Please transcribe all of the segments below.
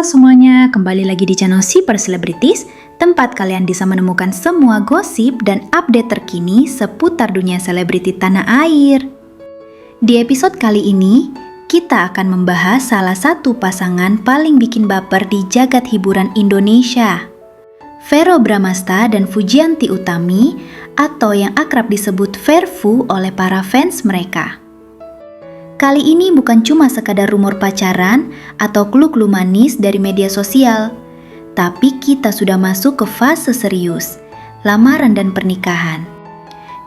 semuanya, kembali lagi di channel Super Celebrities, tempat kalian bisa menemukan semua gosip dan update terkini seputar dunia selebriti tanah air. Di episode kali ini, kita akan membahas salah satu pasangan paling bikin baper di jagat hiburan Indonesia. Verrell Bramasta dan Fujianti Utami, atau yang akrab disebut Verfu oleh para fans mereka. Kali ini bukan cuma sekadar rumor pacaran atau clue-clue manis dari media sosial, tapi kita sudah masuk ke fase serius, lamaran dan pernikahan.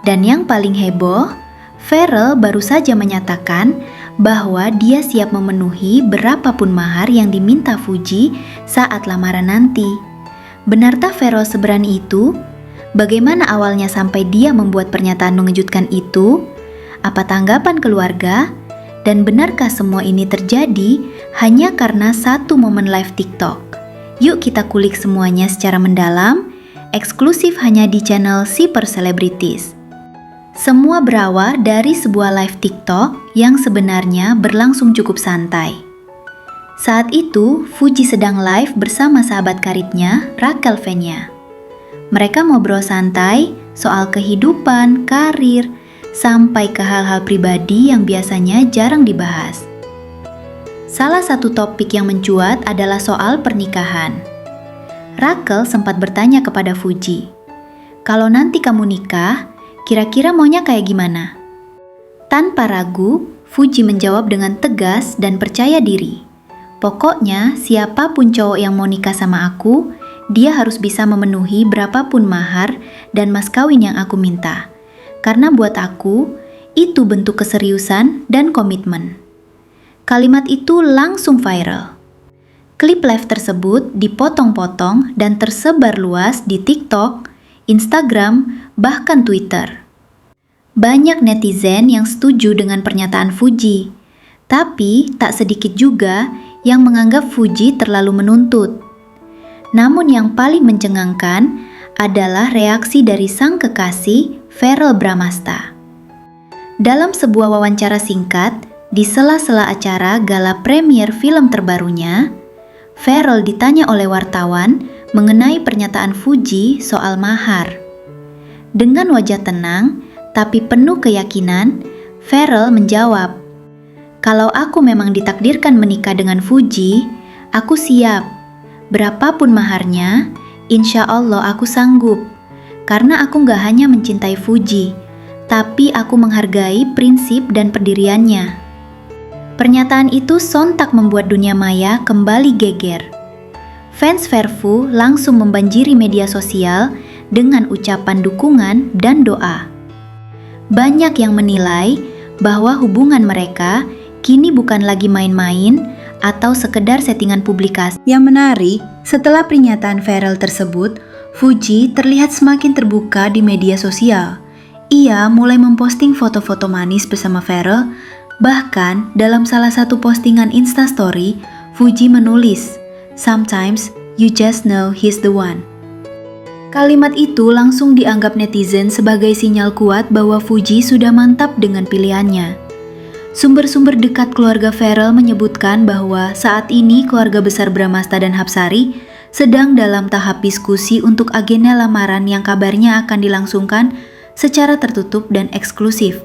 Dan yang paling heboh, Verrell baru saja menyatakan bahwa dia siap memenuhi berapapun mahar yang diminta Fuji saat lamaran nanti. Benarkah Verrell seberani itu? Bagaimana awalnya sampai dia membuat pernyataan mengejutkan itu? Apa tanggapan keluarga? Dan benarkah semua ini terjadi hanya karena satu momen live TikTok? Yuk kita kulik semuanya secara mendalam, eksklusif hanya di channel Super Celebrities. Semua berawal dari sebuah live TikTok yang sebenarnya berlangsung cukup santai. Saat itu, Fuji sedang live bersama sahabat karibnya, Rachel Fenya. Mereka ngobrol santai soal kehidupan, karir, sampai ke hal-hal pribadi yang biasanya jarang dibahas. Salah satu topik yang mencuat adalah soal pernikahan. Rachel sempat bertanya kepada Fuji, "Kalau nanti kamu nikah, kira-kira maunya kayak gimana?" Tanpa ragu, Fuji menjawab dengan tegas dan percaya diri. "Pokoknya siapapun cowok yang mau nikah sama aku, dia harus bisa memenuhi berapapun mahar dan mas kawin yang aku minta. Karena buat aku, itu bentuk keseriusan dan komitmen." Kalimat itu langsung viral. Klip live tersebut dipotong-potong dan tersebar luas di TikTok, Instagram, bahkan Twitter. Banyak netizen yang setuju dengan pernyataan Fuji, tapi tak sedikit juga yang menganggap Fuji terlalu menuntut. Namun yang paling mencengangkan adalah reaksi dari sang kekasih, Verrell Bramasta. Dalam sebuah wawancara singkat di sela-sela acara gala premier film terbarunya, Verrell ditanya oleh wartawan mengenai pernyataan Fuji soal mahar. Dengan wajah tenang tapi penuh keyakinan, Verrell menjawab, "Kalau aku memang ditakdirkan menikah dengan Fuji, aku siap. Berapapun maharnya, insya Allah aku sanggup. Karena aku gak hanya mencintai Fuji, tapi aku menghargai prinsip dan pendiriannya." Pernyataan itu sontak membuat dunia maya kembali geger. Fans Verfu langsung membanjiri media sosial dengan ucapan dukungan dan doa. Banyak yang menilai bahwa hubungan mereka kini bukan lagi main-main atau sekedar settingan publikasi. Yang menarik, setelah pernyataan Verrell tersebut, Fuji terlihat semakin terbuka di media sosial. Ia mulai memposting foto-foto manis bersama Verrell. Bahkan dalam salah satu postingan Instastory, Fuji menulis, "Sometimes you just know he's the one." Kalimat itu langsung dianggap netizen sebagai sinyal kuat bahwa Fuji sudah mantap dengan pilihannya. Sumber-sumber dekat keluarga Verrell menyebutkan bahwa saat ini keluarga besar Bramasta dan Hapsari sedang dalam tahap diskusi untuk agenda lamaran yang kabarnya akan dilangsungkan secara tertutup dan eksklusif.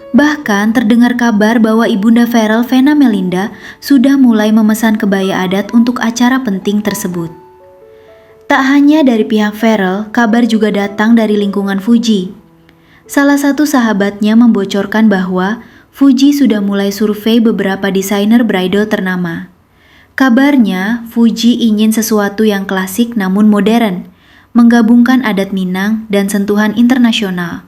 Bahkan terdengar kabar bahwa ibunda Verrell, Vena Melinda, sudah mulai memesan kebaya adat untuk acara penting tersebut. Tak hanya dari pihak Verrell, kabar juga datang dari lingkungan Fuji. Salah satu sahabatnya membocorkan bahwa Fuji sudah mulai survei beberapa desainer bridal ternama. Kabarnya, Fuji ingin sesuatu yang klasik namun modern, menggabungkan adat Minang dan sentuhan internasional.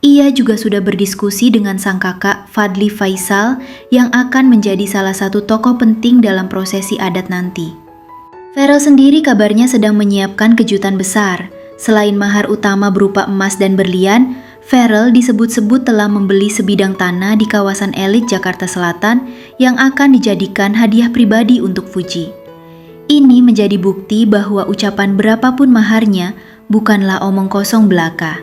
Ia juga sudah berdiskusi dengan sang kakak Fadly Faisal yang akan menjadi salah satu tokoh penting dalam prosesi adat nanti. Verrell sendiri kabarnya sedang menyiapkan kejutan besar. Selain mahar utama berupa emas dan berlian, Verrell disebut-sebut telah membeli sebidang tanah di kawasan elit Jakarta Selatan yang akan dijadikan hadiah pribadi untuk Fuji. Ini menjadi bukti bahwa ucapan berapapun maharnya bukanlah omong kosong belaka.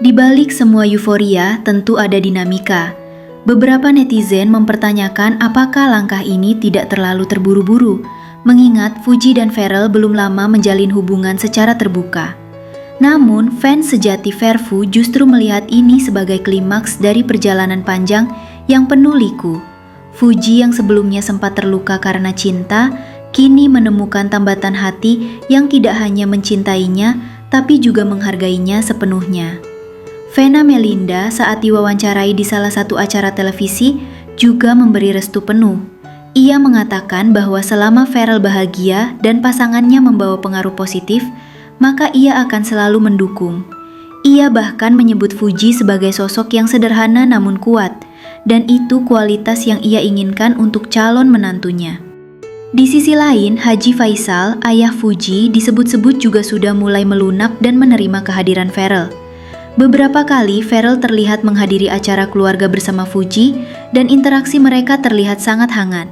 Di balik semua euforia tentu ada dinamika. Beberapa netizen mempertanyakan apakah langkah ini tidak terlalu terburu-buru, mengingat Fuji dan Farrell belum lama menjalin hubungan secara terbuka. Namun, fans sejati Verfu justru melihat ini sebagai klimaks dari perjalanan panjang yang penuh liku. Fuji yang sebelumnya sempat terluka karena cinta, kini menemukan tambatan hati yang tidak hanya mencintainya, tapi juga menghargainya sepenuhnya. Vena Melinda saat diwawancarai di salah satu acara televisi juga memberi restu penuh. Ia mengatakan bahwa selama Farrell bahagia dan pasangannya membawa pengaruh positif, maka ia akan selalu mendukung. Ia bahkan menyebut Fuji sebagai sosok yang sederhana namun kuat, dan itu kualitas yang ia inginkan untuk calon menantunya. Di sisi lain, Haji Faisal, ayah Fuji, disebut-sebut juga sudah mulai melunak dan menerima kehadiran Farrell. Beberapa kali Farrell terlihat menghadiri acara keluarga bersama Fuji, dan interaksi mereka terlihat sangat hangat.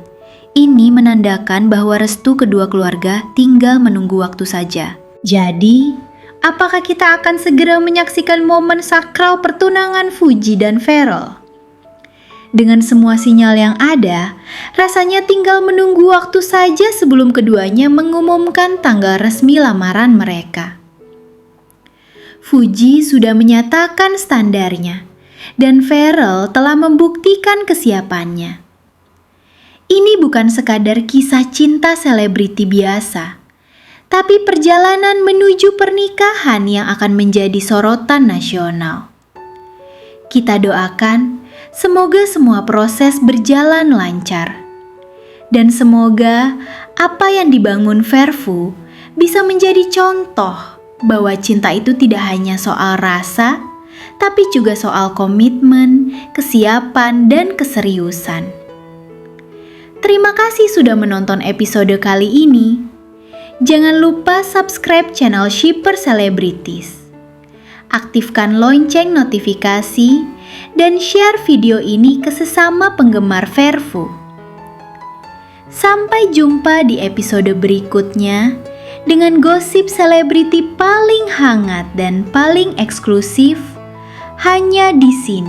Ini menandakan bahwa restu kedua keluarga tinggal menunggu waktu saja. Jadi, apakah kita akan segera menyaksikan momen sakral pertunangan Fuji dan Farrell? Dengan semua sinyal yang ada, rasanya tinggal menunggu waktu saja sebelum keduanya mengumumkan tanggal resmi lamaran mereka. Fuji sudah menyatakan standarnya, dan Farrell telah membuktikan kesiapannya. Ini bukan sekadar kisah cinta selebriti biasa, tapi perjalanan menuju pernikahan yang akan menjadi sorotan nasional. Kita doakan semoga semua proses berjalan lancar. Dan semoga apa yang dibangun Verfu bisa menjadi contoh bahwa cinta itu tidak hanya soal rasa, tapi juga soal komitmen, kesiapan, dan keseriusan. Terima kasih sudah menonton episode kali ini. Jangan lupa subscribe channel Shipper Celebrities. Aktifkan lonceng notifikasi dan share video ini ke sesama penggemar Verfu. Sampai jumpa di episode berikutnya dengan gosip selebriti paling hangat dan paling eksklusif hanya di sini.